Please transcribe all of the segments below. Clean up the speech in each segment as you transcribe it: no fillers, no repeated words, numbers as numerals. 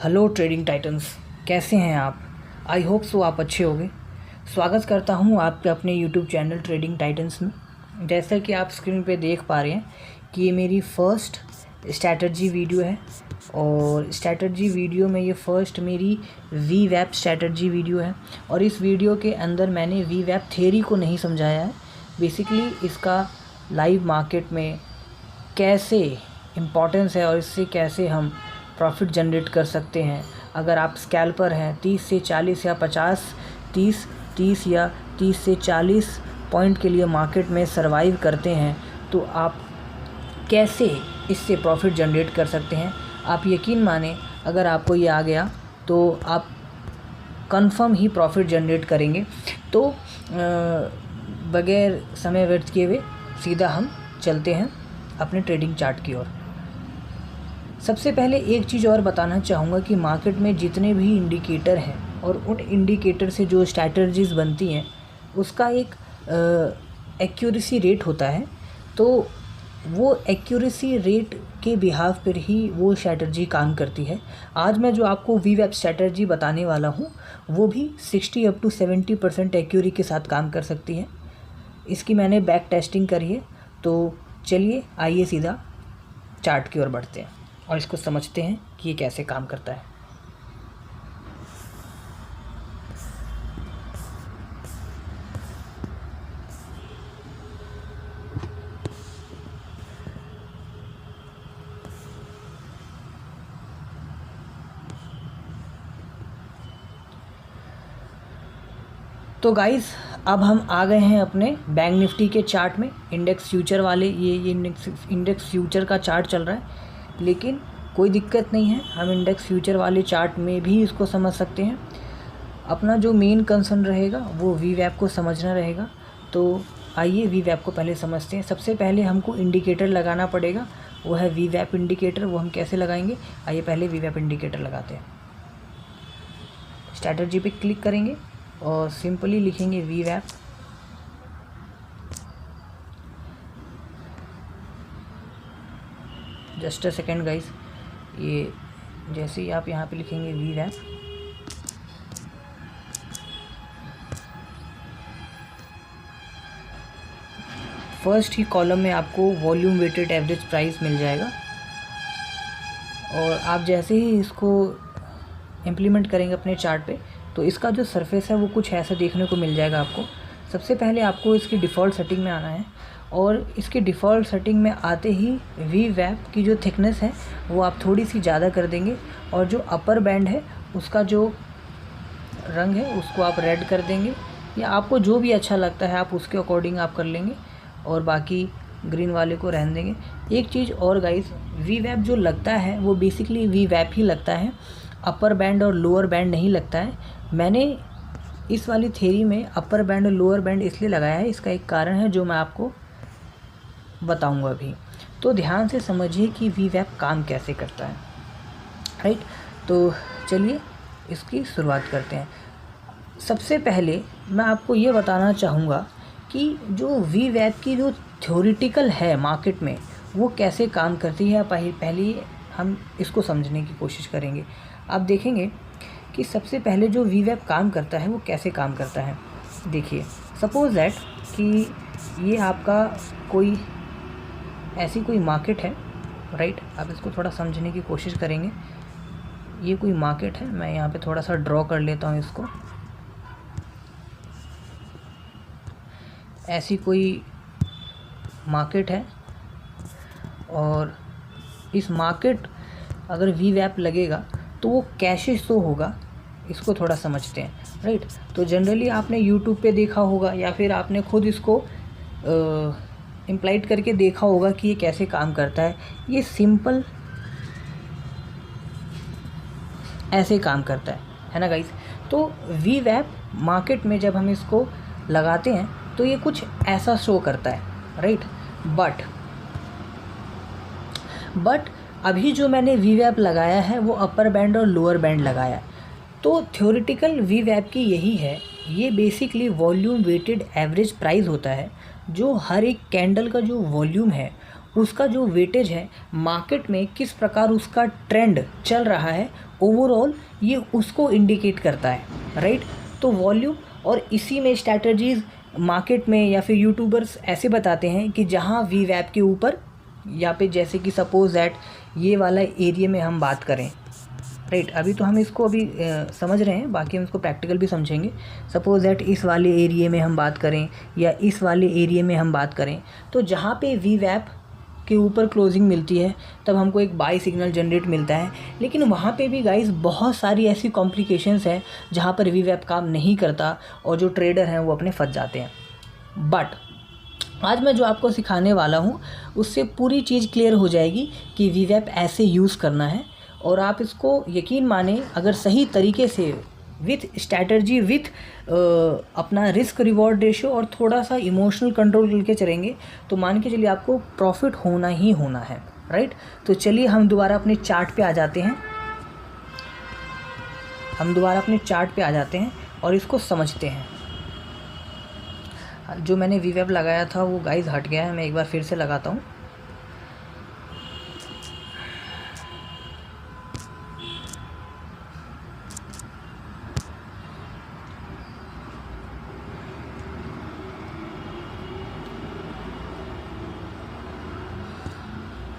Hello trading titans, कैसे हैं आप? आई होप सो आप अच्छे होंगे। स्वागत करता हूं आपके अपने यूट्यूब चैनल ट्रेडिंग टाइटन्स में। जैसा कि आप स्क्रीन पे देख पा रहे हैं कि ये मेरी फ़र्स्ट स्ट्रैटेजी वीडियो है और स्ट्रैटेजी वीडियो में ये फ़र्स्ट मेरी वीवैप स्ट्रैटेजी वीडियो है। और इस वीडियो के अंदर मैंने वीवैप थ्योरी को नहीं समझाया है, बेसिकली इसका लाइव मार्केट में कैसे इम्पोर्टेंस है और इससे कैसे हम प्रॉफिट जनरेट कर सकते हैं। अगर आप स्कैल्पर हैं 30 से 40 या 50 30 या 30 से 40 पॉइंट के लिए मार्केट में सरवाइव करते हैं तो आप कैसे इससे प्रॉफिट जनरेट कर सकते हैं। आप यकीन माने, अगर आपको ये आ गया तो आप कंफर्म ही प्रॉफिट जनरेट करेंगे। तो बगैर समय व्यर्थ किए हुए सीधा हम चलते हैं अपने ट्रेडिंग चार्ट की ओर। सबसे पहले एक चीज़ और बताना चाहूँगा कि मार्केट में जितने भी इंडिकेटर हैं और उन इंडिकेटर से जो स्ट्रैटेजीज़ बनती हैं उसका एक एक्यूरेसी रेट होता है। तो वो एक्यूरेसी रेट के बिहाफ पर ही वो स्ट्रैटेजी काम करती है। आज मैं जो आपको वीवैप स्ट्रैटेजी बताने वाला हूँ वो भी 60 अप टू 70% एक्यूरेसी के साथ काम कर सकती है। इसकी मैंने बैक टेस्टिंग करी है। तो चलिए आइए सीधा चार्ट की ओर बढ़ते हैं और इसको समझते हैं कि ये कैसे काम करता है। तो गाइस, अब हम आ गए हैं अपने बैंक निफ्टी के चार्ट में। इंडेक्स फ्यूचर वाले ये इंडेक्स फ्यूचर का चार्ट चल रहा है, लेकिन कोई दिक्कत नहीं है, हम इंडेक्स फ्यूचर वाले चार्ट में भी इसको समझ सकते हैं। अपना जो मेन कंसर्न रहेगा वो वीवैप को समझना रहेगा। तो आइए वीवैप को पहले समझते हैं। सबसे पहले हमको इंडिकेटर लगाना पड़ेगा, वो है वीवैप इंडिकेटर। वो हम कैसे लगाएंगे, आइए पहले वीवैप इंडिकेटर लगाते हैं। स्ट्रैटेजी पे क्लिक करेंगे और सिंपली लिखेंगे वीवैप। जस्ट अ सेकेंड गाइस, ये जैसे ही आप यहाँ पे लिखेंगे वीवैप, फर्स्ट ही कॉलम में आपको वॉल्यूम वेटेड एवरेज प्राइस मिल जाएगा। और आप जैसे ही इसको इम्प्लीमेंट करेंगे अपने चार्ट पे तो इसका जो सरफेस है वो कुछ ऐसा देखने को मिल जाएगा आपको। सबसे पहले आपको इसकी डिफ़ॉल्ट सेटिंग में आना है और इसके डिफ़ॉल्ट सेटिंग में आते ही वीवैप की जो थिकनेस है वो आप थोड़ी सी ज़्यादा कर देंगे और जो अपर बैंड है उसका जो रंग है उसको आप रेड कर देंगे, या आपको जो भी अच्छा लगता है आप उसके अकॉर्डिंग आप कर लेंगे और बाकी ग्रीन वाले को रहने देंगे। एक चीज़ और गाइस, वीवैप जो लगता है वो बेसिकली वीवैप ही लगता है, अपर बैंड और लोअर बैंड नहीं लगता है। मैंने इस वाली थ्योरी में अपर बैंड और लोअर बैंड इसलिए लगाया है, इसका एक कारण है जो मैं आपको बताऊंगा अभी। तो ध्यान से समझिए कि वीवैप काम कैसे करता है, राइट। तो चलिए इसकी शुरुआत करते हैं। सबसे पहले मैं आपको ये बताना चाहूँगा कि जो वीवैप की जो थ्योरेटिकल है मार्केट में वो कैसे काम करती है। पहले हम इसको समझने की कोशिश करेंगे। आप देखेंगे कि सबसे पहले जो वीवैप काम करता है वो कैसे काम करता है। देखिए, सपोज़ दैट कि ये आपका कोई ऐसी कोई मार्केट है, राइट। आप इसको थोड़ा समझने की कोशिश करेंगे। ये कोई मार्केट है, मैं यहाँ पे थोड़ा सा ड्रॉ कर लेता हूँ इसको। ऐसी कोई मार्केट है और इस मार्केट अगर वीवैप लगेगा तो वो कैसे शो होगा, इसको थोड़ा समझते हैं, राइट। तो जनरली आपने यूट्यूब पे देखा होगा या फिर आपने खुद इसको इम्प्लाइड करके देखा होगा कि ये कैसे काम करता है। ये सिंपल ऐसे काम करता है ना गाइस। तो वीवैप मार्केट में जब हम इसको लगाते हैं तो ये कुछ ऐसा शो करता है, राइट। बट अभी जो मैंने वीवैप लगाया है वो अपर बैंड और लोअर बैंड लगाया है। तो थ्योरेटिकल वीवैप की यही है, ये basically volume weighted average price होता है। जो हर एक कैंडल का जो वॉल्यूम है उसका जो वेटेज है मार्केट में, किस प्रकार उसका ट्रेंड चल रहा है ओवरऑल, ये उसको इंडिकेट करता है, राइट। तो वॉल्यूम और इसी में स्ट्रैटेजीज़ मार्केट में या फिर यूट्यूबर्स ऐसे बताते हैं कि जहाँ वीवैप के ऊपर या पे, जैसे कि सपोज दैट ये वाला एरिया में हम बात करें, राइट। अभी तो हम इसको समझ रहे हैं, बाकी हम इसको प्रैक्टिकल भी समझेंगे। सपोज दैट इस वाले एरिया में हम बात करें या इस वाले एरिया में हम बात करें, तो जहाँ पे वीवैप के ऊपर क्लोजिंग मिलती है तब हमको एक बाई सिग्नल जनरेट मिलता है। लेकिन वहाँ पे भी गाइस बहुत सारी ऐसी कॉम्प्लिकेशंस हैं जहाँ पर वीवैप काम नहीं करता और जो ट्रेडर हैं वो अपने फंस जाते हैं। बट आज मैं जो आपको सिखाने वाला हूँ उससे पूरी चीज़ क्लियर हो जाएगी कि वीवैप ऐसे यूज़ करना है, और आप इसको यकीन माने अगर सही तरीके से विथ स्ट्रैटेजी, विथ अपना रिस्क रिवॉर्ड रेशियो और थोड़ा सा इमोशनल कंट्रोल करके चलेंगे तो मान के चलिए आपको प्रॉफिट होना ही होना है, राइट। तो चलिए हम दोबारा अपने चार्ट पे आ जाते हैं, और इसको समझते हैं। जो मैंने वीवैप लगाया था वो गाइस हट गया है, मैं एक बार फिर से लगाता हूँ।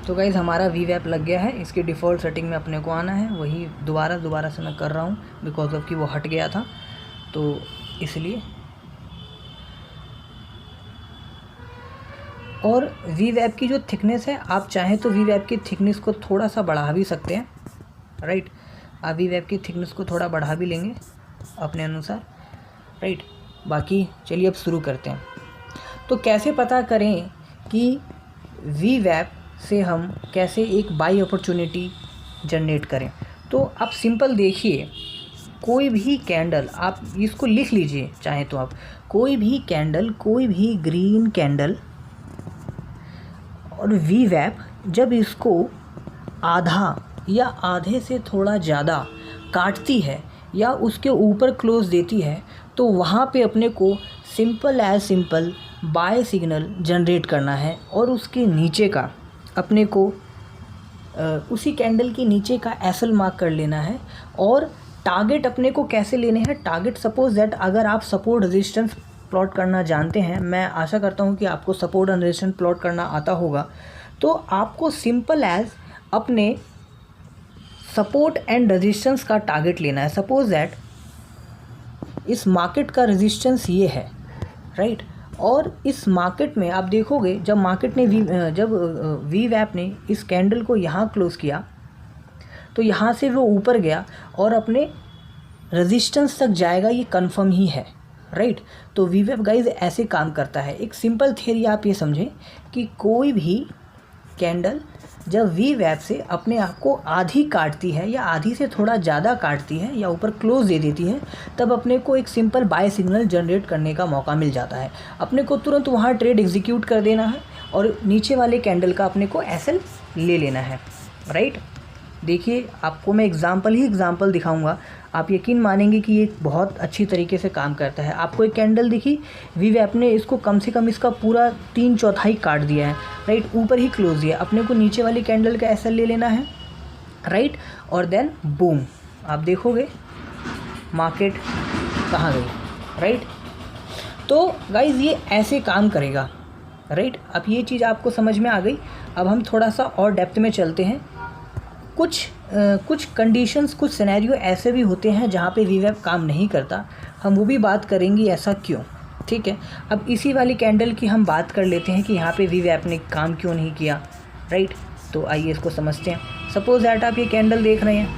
तो गाइज़ हमारा वीवैप लग गया है, इसके डिफ़ॉल्ट सेटिंग में अपने को आना है, वही दोबारा से मैं कर रहा हूँ बिकॉज ऑफ कि वो हट गया था तो इसलिए। और वीवैप की जो थिकनेस है, आप चाहें तो वीवैप की थिकनेस को थोड़ा सा बढ़ा भी सकते हैं, राइट। आप वीवैप की थिकनेस को थोड़ा बढ़ा भी लेंगे अपने अनुसार, राइट। बाकी चलिए अब शुरू करते हैं। तो कैसे पता करें कि वीवैप से हम कैसे एक बाई अपॉर्चुनिटी जनरेट करें? तो आप सिंपल देखिए, कोई भी कैंडल, आप इसको लिख लीजिए चाहे तो, आप कोई भी कैंडल, कोई भी ग्रीन कैंडल और वीवैप जब इसको आधा या आधे से थोड़ा ज़्यादा काटती है या उसके ऊपर क्लोज देती है, तो वहाँ पे अपने को सिंपल बाय सिग्नल जनरेट करना है और उसके नीचे का अपने को उसी कैंडल के नीचे का एसएल मार्क कर लेना है। और टारगेट अपने को कैसे लेने हैं? टारगेट सपोज दैट अगर आप सपोर्ट रेजिस्टेंस प्लॉट करना जानते हैं, मैं आशा करता हूं कि आपको सपोर्ट एंड रेजिस्टेंस प्लॉट करना आता होगा, तो आपको सिंपल एज अपने सपोर्ट एंड रेजिस्टेंस का टारगेट लेना है। सपोज दैट इस मार्केट का रेजिस्टेंस ये है, राइट। और इस मार्केट में आप देखोगे जब मार्केट ने वीवैप ने इस कैंडल को यहाँ क्लोज़ किया तो यहाँ से वो ऊपर गया और अपने रेजिस्टेंस तक जाएगा, ये कंफर्म ही है, राइट। तो वीवैप गाइज ऐसे काम करता है। एक सिंपल थ्योरी आप ये समझें कि कोई भी कैंडल जब वीवैप से अपने आप को आधी काटती है या आधी से थोड़ा ज़्यादा काटती है या ऊपर क्लोज दे देती है, तब अपने को एक सिंपल बाय सिग्नल जनरेट करने का मौका मिल जाता है। अपने को तुरंत वहाँ ट्रेड एग्जीक्यूट कर देना है और नीचे वाले कैंडल का अपने को एसएल ले लेना है, राइट। देखिए आपको मैं एग्जाम्पल दिखाऊंगा, आप यकीन मानेंगे कि ये बहुत अच्छी तरीके से काम करता है। आपको एक कैंडल दिखी, वीवैप ने इसको कम से कम इसका पूरा 3/4 काट दिया है, राइट, ऊपर ही क्लोज दिया। अपने को नीचे वाली कैंडल का एसएल ले लेना है, राइट, और देन बूम, आप देखोगे मार्केट कहाँ गई, राइट। तो गाइज ये ऐसे काम करेगा, राइट। अब ये चीज़ आपको समझ में आ गई। अब हम थोड़ा सा और डेप्थ में चलते हैं। कुछ कंडीशंस, कुछ सिनेरियो ऐसे भी होते हैं जहाँ पे वीवैप काम नहीं करता, हम वो भी बात करेंगे ऐसा क्यों, ठीक है। अब इसी वाली कैंडल की हम बात कर लेते हैं कि यहाँ पे वीवैप ने काम क्यों नहीं किया, राइट। तो आइए इसको समझते हैं। सपोज दैट आप ये कैंडल देख रहे हैं,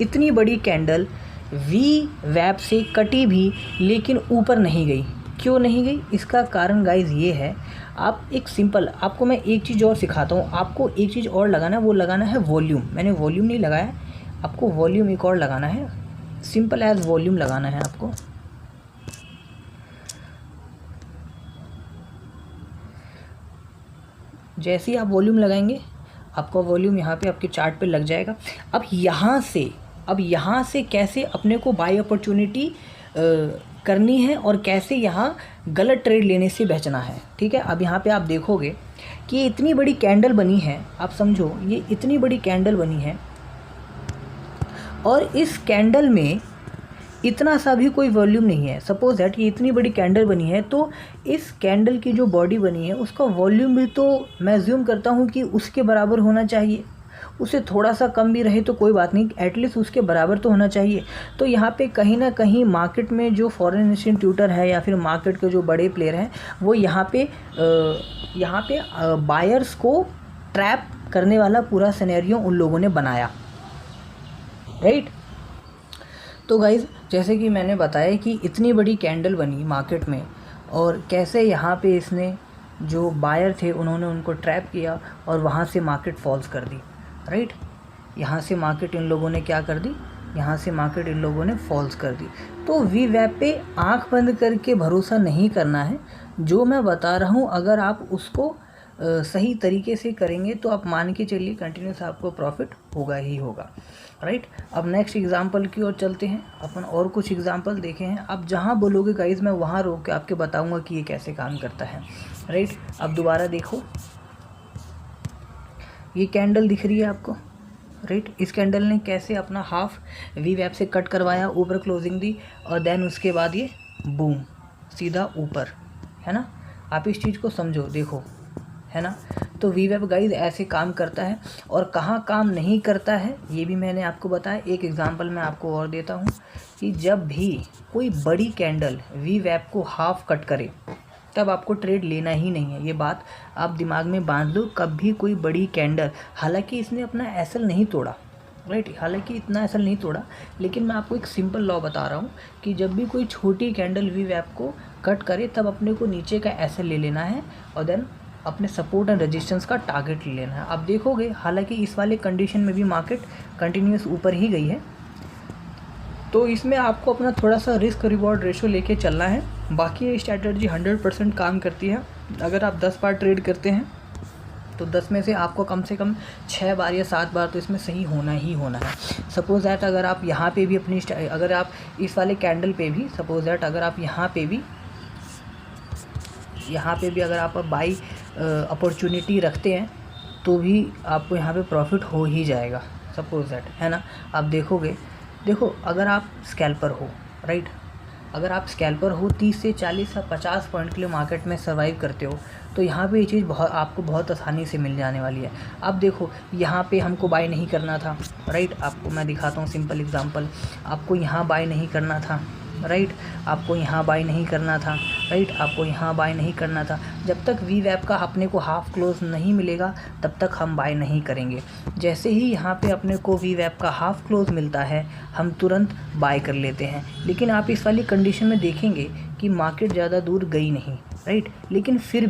इतनी बड़ी कैंडल वीवैप से कटी भी लेकिन ऊपर नहीं गई। क्यों नहीं गई? इसका कारण गाइज ये है, आप एक सिंपल, आपको मैं एक चीज़ और सिखाता हूँ। आपको एक चीज़ और लगाना है, वो लगाना है वॉल्यूम। मैंने वॉल्यूम नहीं लगाया, आपको वॉल्यूम एक और लगाना है, सिंपल एज वॉल्यूम लगाना है आपको। जैसे ही आप वॉल्यूम लगाएंगे आपका वॉल्यूम यहाँ पे आपके चार्ट पे लग जाएगा। अब यहाँ से कैसे अपने को बाय अपॉर्चुनिटी करनी है और कैसे यहाँ गलत ट्रेड लेने से बचना है। ठीक है, अब यहाँ पे आप देखोगे कि ये इतनी बड़ी कैंडल बनी है, आप समझो ये इतनी बड़ी कैंडल बनी है और इस कैंडल में इतना सा भी कोई वॉल्यूम नहीं है। सपोज दैट ये इतनी बड़ी कैंडल बनी है, तो इस कैंडल की जो बॉडी बनी है उसका वॉल्यूम भी तो मैं अज्यूम करता हूँ कि उसके बराबर होना चाहिए। उसे थोड़ा सा कम भी रहे तो कोई बात नहीं, एटलीस्ट उसके बराबर तो होना चाहिए। तो यहाँ पे कहीं ना कहीं मार्केट में जो फॉरेन इंस्टीट्यूटर है या फिर मार्केट के जो बड़े प्लेयर हैं वो यहाँ पे बायर्स को ट्रैप करने वाला पूरा सिनेरियो उन लोगों ने बनाया, राइट। तो गाइज़ जैसे कि मैंने बताया कि इतनी बड़ी कैंडल बनी मार्केट में और कैसे यहाँ पे इसने जो बायर थे उन्होंने उनको ट्रैप किया और वहाँ से मार्केट फॉल्स कर दी, राइट। यहाँ से मार्केट इन लोगों ने क्या कर दी, यहाँ से मार्केट इन लोगों ने फॉल्स कर दी। तो VWAP पे आंख बंद करके भरोसा नहीं करना है। जो मैं बता रहा हूँ अगर आप उसको सही तरीके से करेंगे तो आप मान के चलिए कंटिन्यूस आपको प्रॉफिट होगा ही होगा, राइट। अब नेक्स्ट एग्जांपल की ओर चलते हैं, अपन और कुछ एग्जांपल देखे हैं। अब जहाँ बोलोगे गाइज मैं वहाँ रोक के आपके बताऊँगा कि ये कैसे काम करता है, राइट। अब दोबारा देखो, ये कैंडल दिख रही है आपको, राइट। इस कैंडल ने कैसे अपना हाफ VWAP से कट करवाया, ऊपर क्लोजिंग दी और देन उसके बाद ये बूम सीधा ऊपर, है ना। आप इस चीज़ को समझो, देखो, है ना। तो VWAP गाइज ऐसे काम करता है और कहाँ काम नहीं करता है ये भी मैंने आपको बताया। एक एग्जांपल मैं आपको और देता हूँ कि जब भी कोई बड़ी कैंडल VWAP को हाफ कट करे तब आपको ट्रेड लेना ही नहीं है। ये बात आप दिमाग में बांध लो। कभी कोई बड़ी कैंडल, हालांकि इसने अपना एसएल नहीं तोड़ा, राइट, हालांकि इतना एसएल नहीं तोड़ा, लेकिन मैं आपको एक सिंपल लॉ बता रहा हूँ कि जब भी कोई छोटी कैंडल VWAP को कट करे तब अपने को नीचे का एसएल ले लेना है और देन अपने सपोर्ट एंड रेजिस्टेंस का टारगेट ले लेना है। आप देखोगे हालांकि इस वाले कंडीशन में भी मार्केट कंटिन्यूस ऊपर ही गई है, तो इसमें आपको अपना थोड़ा सा रिस्क रिवॉर्ड रेशियो लेके चलना है। बाकी ये स्ट्रैटेजी 100% काम करती है। अगर आप 10 बार ट्रेड करते हैं तो 10 में से आपको कम से कम 6 बार या 7 बार तो इसमें सही होना ही होना है। सपोज दैट अगर आप यहाँ पे भी अपनी अगर आप इस वाले कैंडल पे भी सपोज दैट अगर आप यहाँ पे भी अगर आप बाई अपॉर्चुनिटी रखते हैं तो भी आपको यहाँ पे प्रॉफिट हो ही जाएगा, सपोज दैट, है ना। आप देखोगे, देखो अगर आप स्कैल्पर हो, राइट, अगर आप स्कैल्पर हो 30 से 40 या 50 पॉइंट के लिए मार्केट में सर्वाइव करते हो तो यहाँ पे ये चीज़ आपको बहुत आसानी से मिल जाने वाली है। अब देखो यहाँ पे हमको बाय नहीं करना था, राइट, आपको मैं दिखाता हूँ सिंपल एग्जांपल। आपको यहाँ बाय नहीं करना था, राइट, आपको यहाँ बाय नहीं करना था, राइट, आपको यहाँ बाय नहीं करना था। जब तक VWAP का अपने को हाफ क्लोज नहीं मिलेगा तब तक हम बाय नहीं करेंगे। जैसे ही यहाँ पे अपने को VWAP का हाफ क्लोज मिलता है हम तुरंत बाय कर लेते हैं। लेकिन आप इस वाली कंडीशन में देखेंगे कि मार्केट ज़्यादा दूर गई नहीं, राइट, लेकिन फिर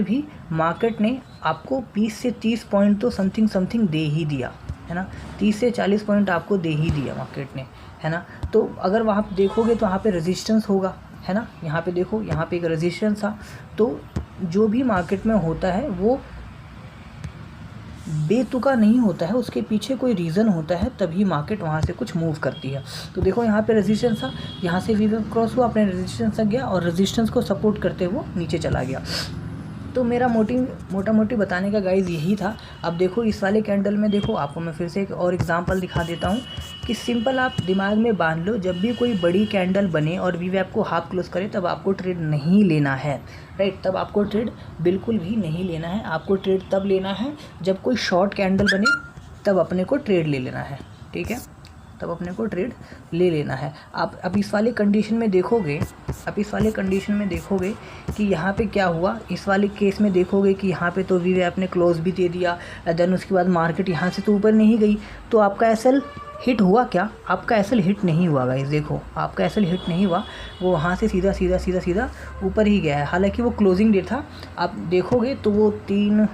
भी मार्केट ने आपको 20 से 30 पॉइंट तो समथिंग दे ही दिया, है ना। 30 से 40 पॉइंट आपको दे ही दिया मार्केट ने, है ना। तो अगर वहाँ देखोगे तो वहाँ पे रेजिस्टेंस होगा, है ना। यहाँ पे देखो, यहाँ पे एक रेजिस्टेंस था। तो जो भी मार्केट में होता है वो बेतुका नहीं होता है, उसके पीछे कोई रीज़न होता है, तभी मार्केट वहाँ से कुछ मूव करती है। तो देखो यहाँ पे रेजिस्टेंस था, यहाँ से VWAP क्रॉस हुआ, अपने रेजिस्टेंस तक गया और रेजिस्टेंस को सपोर्ट करते हुए नीचे चला गया। तो मेरा मोटा मोटी बताने का गाइज यही था। अब देखो इस वाले कैंडल में देखो, आपको मैं फिर से एक और एग्जांपल दिखा देता हूँ कि सिंपल आप दिमाग में बांध लो, जब भी कोई बड़ी कैंडल बने और VWAP को हाफ क्लोज करे तब आपको ट्रेड नहीं लेना है, राइट, तब आपको ट्रेड बिल्कुल भी नहीं लेना है। आपको ट्रेड तब लेना है जब कोई शॉर्ट कैंडल बने, तब अपने को ट्रेड ले लेना है, ठीक है, तब अपने को ट्रेड ले लेना है। आप अब इस वाले कंडीशन में देखोगे, कि यहाँ पे क्या हुआ। इस वाले केस में देखोगे कि यहाँ पे तो VWAP ने क्लोज भी दे दिया, देन उसके बाद मार्केट यहाँ से तो ऊपर नहीं गई, तो आपका एसएल हिट हुआ क्या? आपका एसएल हिट नहीं हुआ गाइस। देखो आपका एसएल हिट नहीं हुआ, वो वहाँ से सीधा ऊपर ही गया है। हालांकि वो क्लोजिंग डे था, आप देखोगे तो वो 3,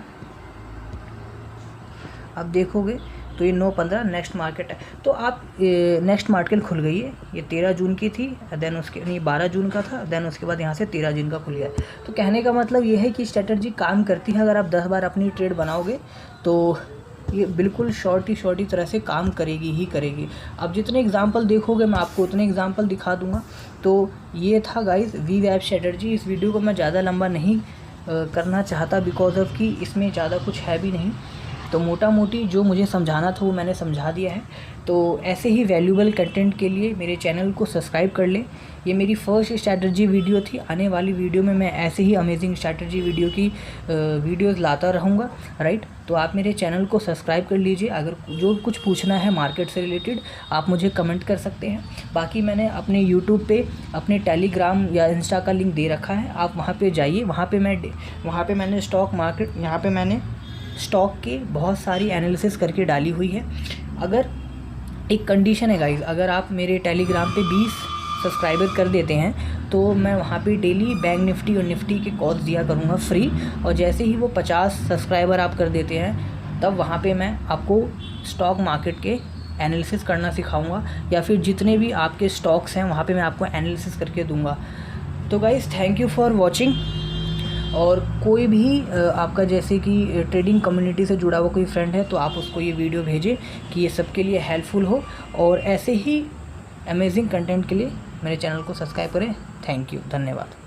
आप देखोगे तो ये 9-15 नेक्स्ट मार्केट है। तो आप नेक्स्ट मार्केट खुल गई है, ये 13 जून की थी, देन उसके नहीं 12 जून का था, देन उसके बाद यहाँ से 13 जून का खुल गया। तो कहने का मतलब ये है कि स्ट्रेटजी काम करती है। अगर आप 10 बार अपनी ट्रेड बनाओगे तो ये बिल्कुल शॉर्ट ही तरह से काम करेगी ही करेगी। अब जितने एग्जांपल देखोगे मैं आपको उतने एग्जांपल दिखा दूंगा। तो ये था गाइस वी वेब स्ट्रैटेजी। इस वीडियो को मैं ज़्यादा लंबा नहीं करना चाहता बिकॉज ऑफ कि इसमें ज़्यादा कुछ है भी नहीं, तो मोटा मोटी जो मुझे समझाना था वो मैंने समझा दिया है। तो ऐसे ही वैल्यूबल कंटेंट के लिए मेरे चैनल को सब्सक्राइब कर लें। ये मेरी फर्स्ट स्ट्रैटेजी वीडियो थी। आने वाली वीडियो में मैं ऐसे ही अमेजिंग स्ट्रैटेजी वीडियो की वीडियोस लाता रहूँगा, राइट। तो आप मेरे चैनल को सब्सक्राइब कर लीजिए। अगर जो कुछ पूछना है मार्केट से रिलेटेड आप मुझे कमेंट कर सकते हैं। बाकी मैंने अपने यूट्यूब पे अपने टेलीग्राम या इंस्टा का लिंक दे रखा है, आप वहाँ पे जाइए। वहाँ पे मैंने स्टॉक मार्केट, यहाँ पे मैंने स्टॉक के बहुत सारी एनालिसिस करके डाली हुई है। अगर एक कंडीशन है गाइस, अगर आप मेरे टेलीग्राम पे 20 सब्सक्राइबर कर देते हैं तो मैं वहाँ पे डेली बैंक निफ्टी और निफ्टी के कॉल्स दिया करूँगा फ्री। और जैसे ही वो 50 सब्सक्राइबर आप कर देते हैं तब वहाँ पे मैं आपको स्टॉक मार्केट के एनालिसिस करना सिखाऊंगा, या फिर जितने भी आपके स्टॉक्स हैं वहाँ पे मैं आपको एनालिसिस करके दूंगा। तो guys thank you for watching. और कोई भी आपका जैसे कि ट्रेडिंग कम्युनिटी से जुड़ा हुआ कोई फ्रेंड है तो आप उसको ये वीडियो भेजें कि ये सबके लिए हेल्पफुल हो। और ऐसे ही अमेजिंग कंटेंट के लिए मेरे चैनल को सब्सक्राइब करें। थैंक यू, धन्यवाद।